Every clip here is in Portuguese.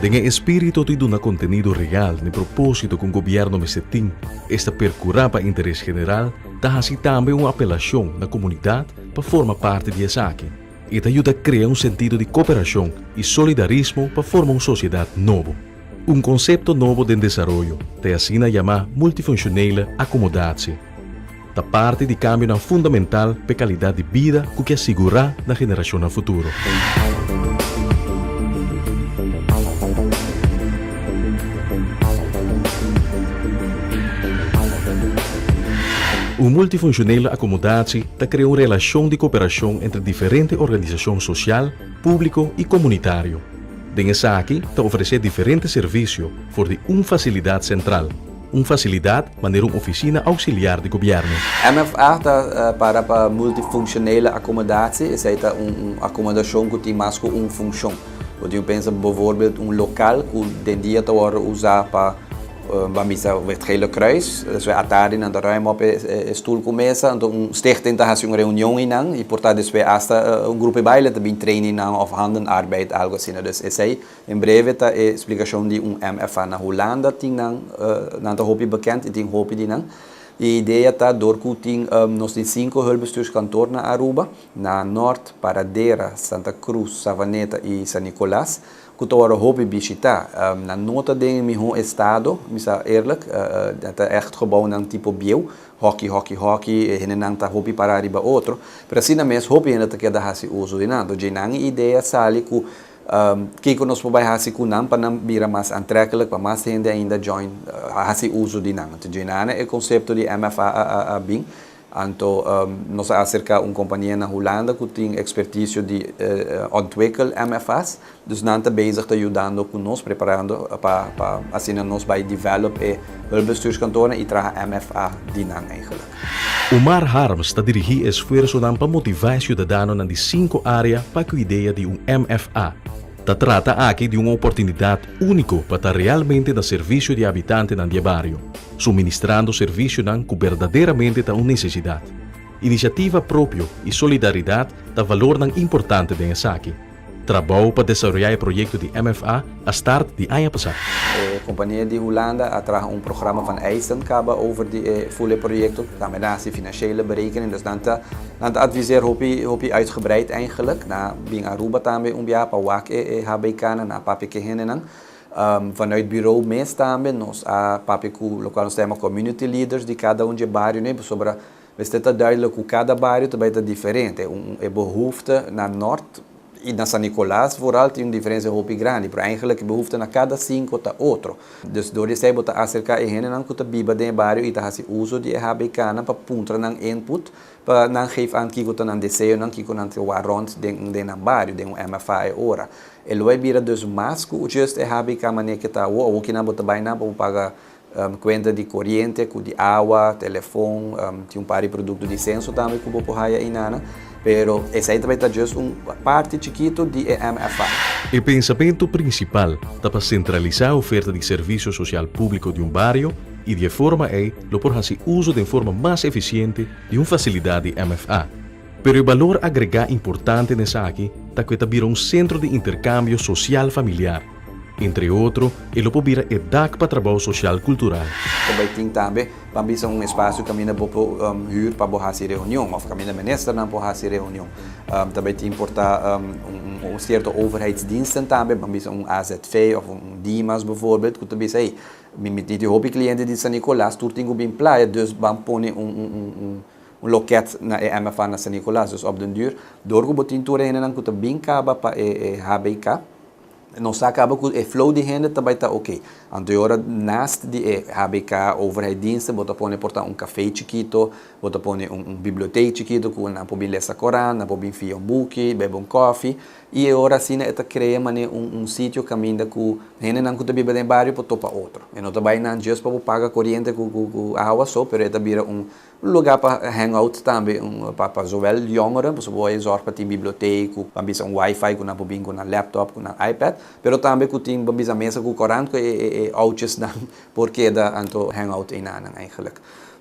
Dengan espírito de um contenido real no propósito que o governo me setim, esta percurar para interesse general, dá assim também uma apelação na comunidade para formar parte de aqui. E ajuda a criar um sentido de cooperação e solidarismo para formar uma sociedade nova. Um conceito novo de desenvolvimento, que assim chama multifuncional acomodatie. Da parte de cambio fundamental para a qualidade de vida que assegurar na geração futuro. O multifuncional acomodatie cria uma relação de cooperação entre diferentes organizações social, público e comunitário. Dessa aqui, oferece diferentes serviços por de uma facilidade central. Uma facilidade maneira uma oficina auxiliar de governo. MFA está para multifuncional acomodatie, é uma acomodação que tem mais que uma função. Eu penso, por exemplo, um local que den dia está usar para het Gele Kruis, dus we atari na de ruim op stoel começa, então stichting está fazendo uma reunião inang, e portanto we hasta grupo baile também training inang of handenarbeid algo assim, dus essa em breve tá explicação de MFA na Holanda tinang, na de hopi bekend, e tem hopi die nang. A ideia está doorkuting nós temos 5 hulpbestuurskantoren na Aruba, na Norte, Paradera, Santa Cruz, Savaneta e San Nicolás. Que eu hoop visitar. Na nota de meu estado, misa eerlijk, dat echt gebouw ng tipo bio, hockey, hinenang ta hopi para arriba outro. Pero assim na mes hopi ainda que da hasi uso dinando. Jinang ideia sali ku que nós pobai hasi ku nam para bira mais aantrekkelijk, para mais gente ainda join hasi uso dinang. Jinana é conceito de MFA bing. Então, nós acerca uma companhia na Holanda que tem expertise de ontwikkel MFA's. Dus nós estamos bezig te ajudando conosco, preparando para assim nós vai develop hulpbestuurskantoren e traga MFA die nang eigenlijk. Omar Harms está dirigindo esforço para motivar cidadãos nas 5 áreas para a ideia de MFA. Trata aqui de uma oportunidade única para estar realmente no serviço de habitantes no bairro, suministrando serviços que verdadeiramente têm uma necessidade. Iniciativa própria e solidariedade têm valor importante nesse aqui. Trabalho para desenvolver o projeto de MFA a start de ano passado. A companhia de Holanda attraagt een programma van Eisenkaba over die volle projecten. Daarmee naast die financiële berekening. Dus dan te adviseren hoop je uitgebreid eigenlijk. Na Bing Aruba tambe umbia pa wak HBK na papike hinnen. Vanuit bureau mes tambe nos a papiku local sistema community leaders de cada de bairro ne sobre está duidelijk hoe cada bairro também está diferente. Behoefte naar Noord e na San Nicolás, vooral tem uma diferença muito grande, porque eigenlijk behoefte na cada 5 tá outro. Dus door isso bota acerca e henen ang kuta biba de bairro e tá hasi uso de HBK na pa puntra ng input pa nang geef aan kiko ta ng desejo nang kiko nang warrond de ng bairro de MFA e ora. E loe bira dus mas ku just HBK mane que tá o que na bota bai na pa paga conta de corrente, de água, telefone, tinha par de produto de censo também que o haya inana. Pero essa aí também está just parte chiquito de MFA. O pensamento principal é para centralizar a oferta de serviço social público de bairro e de forma lo por fazer uso de forma mais eficiente de uma facilidade MFA. Pero o valor agregado importante nessa aqui é que vira centro de intercâmbio social familiar. Entre outros, ele pode vir a DAC para trabalho social cultural. Também tem também, para um espaço que caminha para huur para fazer reunião, ou caminha minister para fazer reunião. Também tem importar certo overheidsdiensten também, para AZV ou DIMAS bijvoorbeeld, que também sei, met die hobby cliënten die San Nicolás, toen tingo bin playa, dus bam pone loket na MFA na San Nicolás, dus op den duur, doorgebotin toeren heen en kuta bin kaba pa HBK. Nós acaba com o flow de renda também está ok. Anterior naast de HBK overheidsdiensten, bota pone portar café chiquito, bota pone biblioteca chiquito com na pobin lesa Coran, na pobin fia book, bebe coffee. E agora assim está criando sítio caminho com renda não custa bebida em bairro para topa outro. E não também não just para pagar corrente com água só, pero está vira lugar para hangout também, para zowel jongeren, para zo'n zorg para ter biblioteca, para bisa wifi com na pobin com na laptop, com na iPad, pero também com tem para bisa mesa com Coran com oudjes dan, porque da anto hangout in aan eigenlijk.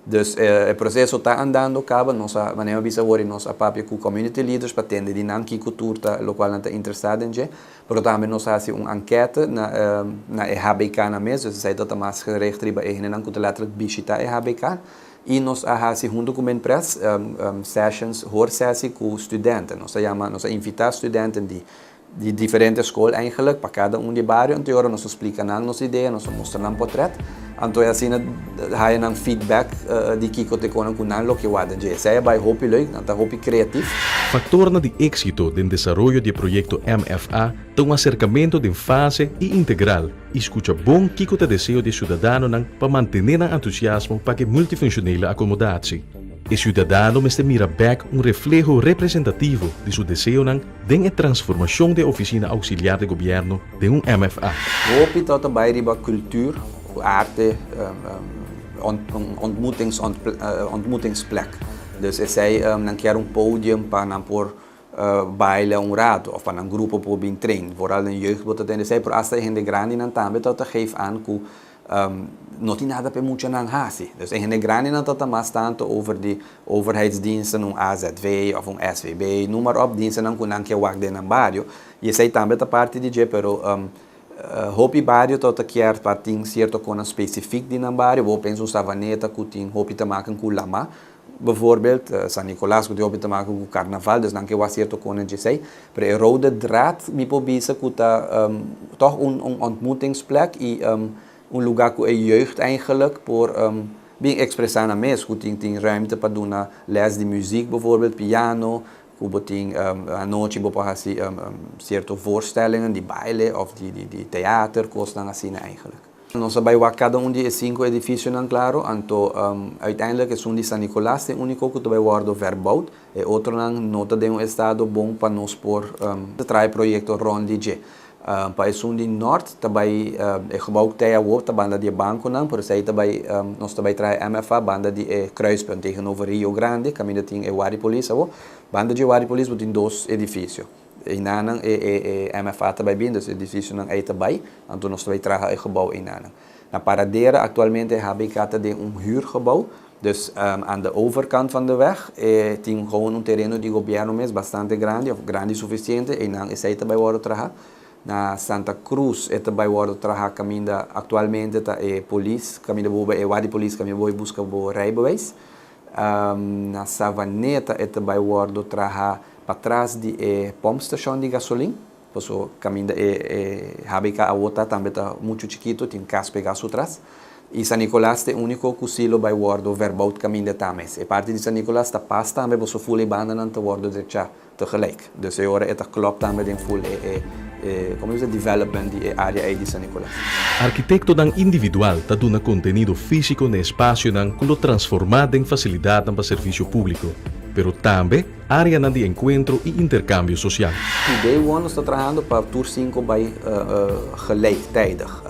Dus o processo está andando, acaba, nós manemos bisa agora nós a papel com community leaders para atender de nanki cultura local não está interessado em je, mas também nós fazemos uma enquete na EHBK na mesa, dus dat mais gericht riba não que letterlijk visitar EHBK e nós fazemos junto com a empresa sessions, hoorsessie com studenten, nós invitar studenten de diferentes escolas eigenlijk para cada de bairro, então agora nós explicamos nossa ideia, nós mostramos um portrait, então assim há um feedback de que te conam com o que vai dizer, seja vai hopi leuk, não hopi criativo. Factor de éxito do desenvolvimento do projeto MFA é um acercamento de fase e integral, escuta bom que o desejo de cidadão para manter o entusiasmo para que multifuncional acomodatie. O cidadão me mira back reflejo representativo de seu desejo de a transformação da oficina auxiliar de governo de MFA. Hopi tot bij riba cultuur, arte, ontmoetingsplek. Dus zij dan keer podium para por bailen raad of para grupo por bem train, vooral in jeugd wordt het en zij por hasta in de grande nan tambe tot geef aan ku não tem nada para muito não hasi. Dus in grande não está mais tanto over de overheidsdiensten, AZV of SVB, noem maar op, diensten não kunnen que wacht de bairro. E sei também da parte de je, pero hopi bairro tot keer parting certo con specifiek di bairro, vou pensar Savaneta que tem hopi te maken com lama. Bijvoorbeeld San Nicolaas, que tem te maken com carnaval, dus dan que was certo con je sei. Pero a rode draad mi pobisa que tá toch ontmoetingsplek e lugar que a jeugd eigenlijk voor bem expressar na mes, que tem ruimte para dar les de muziek bijvoorbeeld, piano, que tem à noite para fazer certo voorstellingen, de baile of de theater, coisas assim eigenlijk. Nós sabemos cada de 5 edifícios, claro, então uiteindelijk is de San Nicolás o único que vai worden verbouwd, e outro não tem estado bom para nós por trazer projeto rond de para o de norte também gebouw tem a outra banda de banco não, por isso aí também nós também traz MFA banda de Kruispunt tegenover Rio Grande, caminho tem Waripolis, banda de Waripolis tem 2 edifícios. E nanang MFA também bem, dus edifício não aí também, então nós também traz o gebouw em nanang. Na paradeira atualmente HBK tem huurgebouw, dus aan de overkant van de weg tem gewoon terreno de governo mesmo bastante grande, of grande suficiente, e nan is aí também worden trabalhar. Na Santa Cruz também wordt trabalhar caminho atualmente tá polícia caminho boa Wadi polícia caminho boa busca boa rijbewijs. Na Savaneta também wordt trabalhar para trás de pompstation de gasolina, posso caminho HBK a outra também tá muito chiquito, tem cas pegar atrás. E San Nicolás é o único kusilo vai wordt verbouwd caminho de tames. E parte de San Nicolás tá passa também posso full banda não tá wordt já tegelijk. Dus agora klopt também tem full como diz development de área de San Nicolás. Arquitecto dan individual está dando conteúdo físico no espaço dan que lo transformado em facilidade para serviço público, pero também área de encontro e intercâmbio social. E day one está trabalhando para tour 5 bij gelijktijdig.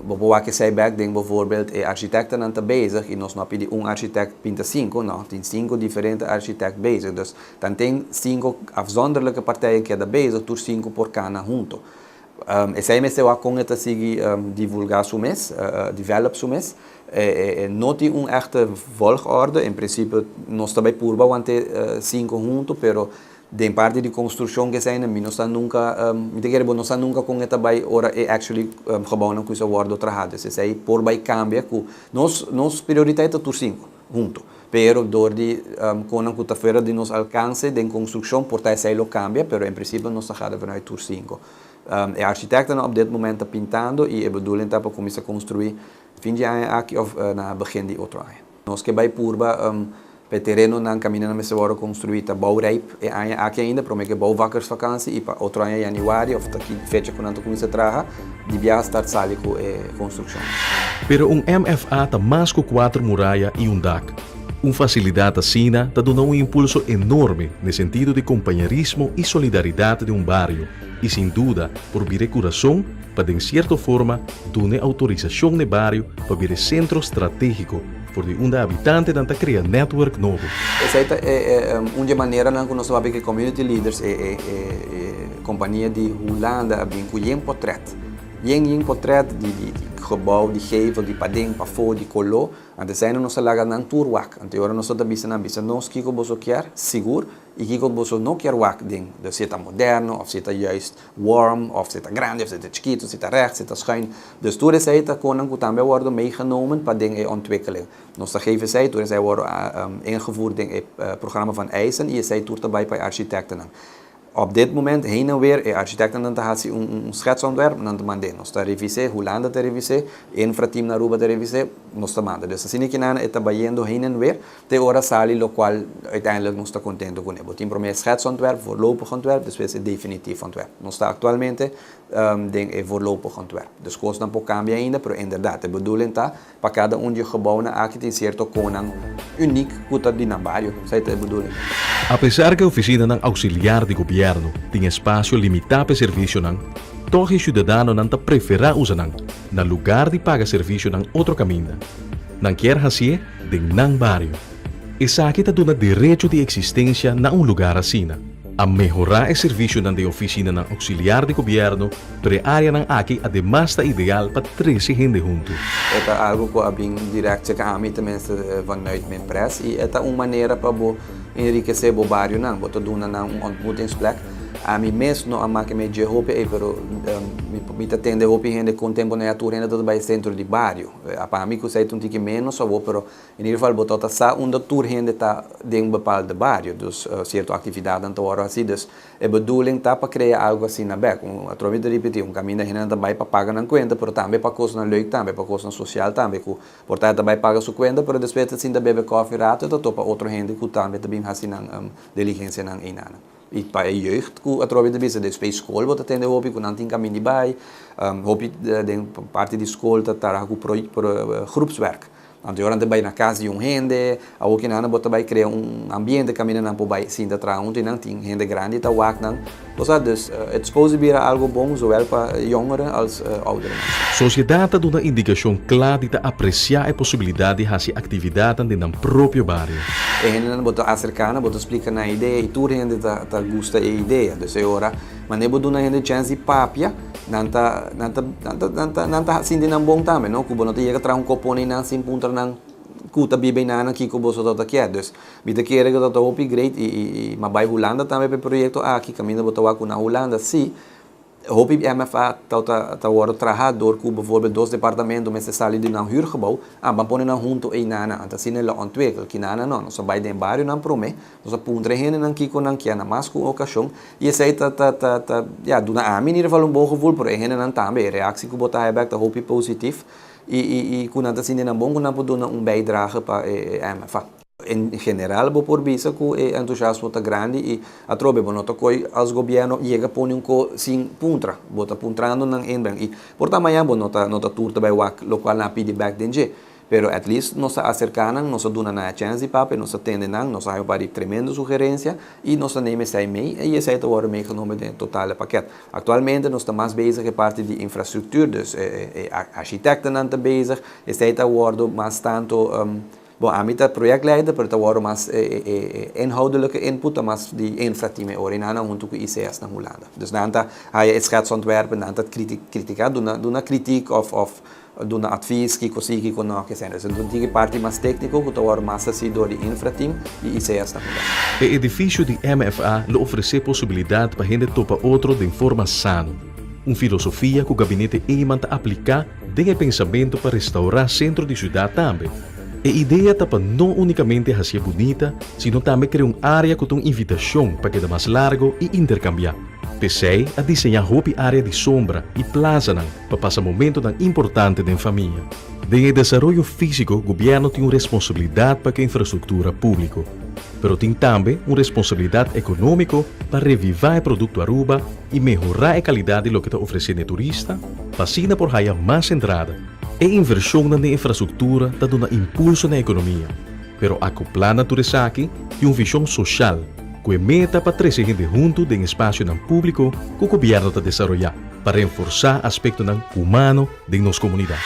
Wat ik zei back, denk bijvoorbeeld, architecten aan te bezig, en ons heb je een architect pinta 5, nou, er zijn 5 differente architecten bezig. Dus dan zijn 5 afzonderlijke partijen que er bezig, door 5 por cada junto. E sei me se wa con eta sigi divulgar su mes, develop su mes, não tem echte volgorde, in principe nós também purba want 5 junto, pero de parte de construção que zijn, não está nunca, não está nunca com esta vai ora actually gebouw não custa worden trajado, se sei por vai cambia que nos prioriteit tur 5 junto, pero door die com a cuta fora de nos alcance de construção por tai sei lo cambia, pero em princípio nós está cada vanuit tur 5. E arquitecten op dit moment está pintando e a bedoeling está para começar a construir fim de ano aqui of na begin de outro ano. Nós que vai purba o terreno não caminha na mesa hora construída bouwrijp e aqui ainda promete bouwvakkersvakantie e para outro ano januário of daqui fecha quando começa a trabalhar devia estar sali com construção. Pero MFA está mais que 4 muralhas e DAC. Facilidade assim está dando impulso enorme no sentido de companheirismo e solidariedade de bairro e sem dúvida por vir coração para de certa forma dar autorização no bairro para vir centro estratégico por de habitante tenta criar network novo. Essa é uma maneira que nós sabemos que community leaders companhia de Holanda bem colhem portrait Yung portret di gebouw, die gevel, die pading, pafo, die kolo. En er zijn er nog salaga ng tourwak. En teora nog dat bisa nos kiko boso kier, sigur. Ikiko boso no kier wak ding. Dus zit moderno, of zit juist warm, of zit grande, of zit chiquito, zit recht, zit schuin. Dus toen is het koning kutambe worden meegenomen pading e ontwikkeling. Nos dat geven zij, toen zij worden ingevoerd in het programma van Eisen. Je zei toen erbij bij architecten. Op dit moment heen en weer, architecten dan had een schetsontwerp, dan te manden. Nos te reviseren, hoe lang te reviseren, infrateam naar Aruba te reviseren, nos te manden. Dus als je naar het bayendo heen en weer, te ora sali, lo qual uiteindelijk nos te contento con ebo. Team promes schetsontwerp, voorlopig ontwerp, dus we zijn definitief ontwerp. Nos te actualmente denk voorlopig ontwerp. Dus kost dan po cambia ainda, pero inderdaad, de bedoeling ta, pa cada je gebouw na akit in cierto konang uniek kuta dinambario, zij te bedoeling. A pesar que a oficina ng auxiliar de gobyerno tem espaço limitado para serviço ng, todo cidadano não prefere usar ng na lugar de pagar serviço ng outro caminho. Não quer fazer de ng barrio. Essa aqui está dando direito de existência na lugar assim. A melhorar o serviço ng de oficina ng auxiliar de gobyerno, para a área ng aqui además está ideal para 13 gente junto. Het is algo que abing direct sa kami tenminste vanuit mijn pres. Het is een manier para enriquecer o barrio nang, boto duna nang ontmoetingsplek. A mim mesmo não amaque me de roupa pero me tá tendo roupa gente com tempo na atura ainda todo vai centro de barrio. A para mim que sei um tique menos só pero em ieder geval boto tá sa onde tour gente tá de bepaalde barrio. Dus certo atividade então hora assim dus é bedoeling tá para criar algo assim na back. Através de repetir caminho da gente também para pagar na conta, pero também para coisa na leuk também para coisa social também que portanto também paga sua conta, pero depois assim da bebe coffee rato então para outro gente que também assim na diligência na inana. E para a jeugd, através da bisa, de school, wat atende hopi, com nanting caminho bij, hopi de parte de escola, tá com groepswerk. Want je hoort bij na casa de gente, ook in andere bota bij creëren ambiente caminho na po bij zien dat trouwens in nanting gente grande tá wak nan. Dus het exposure algo bom, zowel para jongeren als ouderen. Sociedade dá uma indicação clara de apreciar a possibilidade de fazer atividades dentro do próprio barrio. E gente bota acercana, bota explica na ideia e tudo gente tá gosta da ideia. Dus agora, mas nem bota na gente chance de papia, nanta assim de bom também, não? Kubo não te chega tra copone na sim punta nang kuta bibe na kiko boso tota kia. Dus bita kere que tota hopi great e mabai Holanda também para projeto aqui caminho bota waku na Holanda sim. Hopi MFA tá worden trajador com bijvoorbeeld dois departamentos met sali de een huurgebouw aan ponen na junto e nana anta sine la ontwikkel kinana no so bij den barrio nan prome so puntre hene nan kiko nan kia na masku occasion e sei ja doen aan in ieder geval een bom gevoel por hene nan tambe reactie ku bota hebben dat hopi positief e kunanta sine nan bom kunampo doen een bijdrage pa MFA. In general, por bisa que o entusiasmo está grande e a trobe bonota que as governo chega põe sin puntra, bota puntrando nang inbrang e por tamanho bonota turta by wak local na pidi back denje. Pero at least nos acercanan, nos duna na chance pape, nos atendenan, nos hay para tremenda sugerência e nos nemen zij mee e je zij te worden meegenomen in het totale pakket. Actualmente nos estamos mais bezig met parte de infrastructuur, dus architecten aan te bezig, je zij te worden mais tanto bom, a mim projectleider, pero agora mais inhoudelijke input, mas die infrateam orinana junto com ICS na Holanda. Dus dan hij het schetsontwerpen, dan dat critica, doen kritiek of doen advies, kiko si, kiko no, que zijn. Dus dan die parte mais técnico, que agora mais assim door die infrateam, die ICS na Holanda. O edifício de MFA lhe oferece possibilidade para gente topa outro de forma sana. Filosofia que o gabinete manda aplicar de pensamento para restaurar centro de cidade também. A ideia está para não unicamente ser bonita, sino também criar uma área com uma invitação para que seja mais largo e intercambiar. Pensei a desenhar uma área de sombra e plaza para passar momentos importantes da família. De desenvolvimento físico, o governo tem uma responsabilidade para a infraestrutura pública, mas tem também uma responsabilidade econômica para revivar o produto Aruba e melhorar a qualidade do que está oferecendo ao turista, para assim por ganhar mais entrada. A inversão na infraestrutura está dando impulso na economia, pero acoplada a tudo isso aqui tem uma visão social, que é meta para trazer gente junto de espaço público que o governo está desenvolvendo para reforçar o aspecto humano de nossa comunidade.